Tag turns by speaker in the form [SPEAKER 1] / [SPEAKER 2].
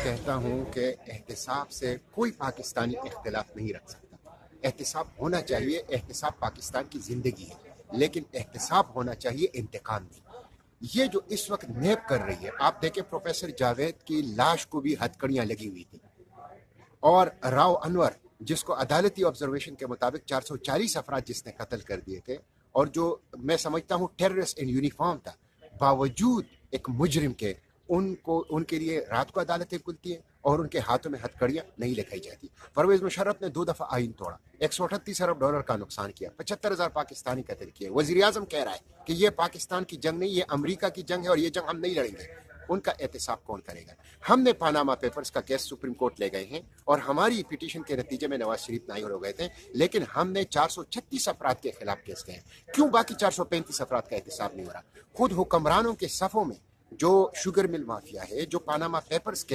[SPEAKER 1] کہتا ہوں کہ احتساب سے کوئی پاکستانی اختلاف نہیں رکھ سکتا. احتساب ہونا چاہیے، احتساب پاکستان کی زندگی ہے، لیکن احتساب ہونا چاہیے انتقام نہیں. یہ جو اس وقت نیب کر رہی ہے، آپ دیکھیں پروفیسر جاوید کی لاش کو بھی ہتکڑیاں لگی ہوئی تھی، اور راؤ انور جس کو عدالتی آبزرویشن کے مطابق 440 افراد جس نے قتل کر دیے تھے، اور جو میں سمجھتا ہوں ٹیررسٹ ان یونیفارم تھا، باوجود ایک مجرم کے ان کے لیے رات کو عدالتیں کھلتی ہیں اور ان کے ہاتھوں میں ہتھکڑیاں نہیں لکھائی جاتی. پرویز مشرف نے 2 دفعہ آئین توڑا، 138 ارب ڈالر کا نقصان کیا، 75,000 پاکستانی قتل کیے. وزیر اعظم کہہ رہا ہے کہ یہ پاکستان کی جنگ نہیں، یہ امریکہ کی جنگ ہے اور یہ جنگ ہم نہیں لڑیں گے. ان کا احتساب کون کرے گا؟ ہم نے پاناما پیپرز کا کیس سپریم کورٹ لے گئے ہیں اور ہماری پیٹیشن کے نتیجے میں نواز شریف نائی ہو گئے تھے، لیکن ہم نے 436 افراد کے خلاف کیس کیے ہیں. کیوں باقی 435 افراد کا احتساب نہیں ہو رہا؟ خود حکمرانوں کے صفوں میں جو شوگر مل مافیا ہے، جو پاناما پیپرز کے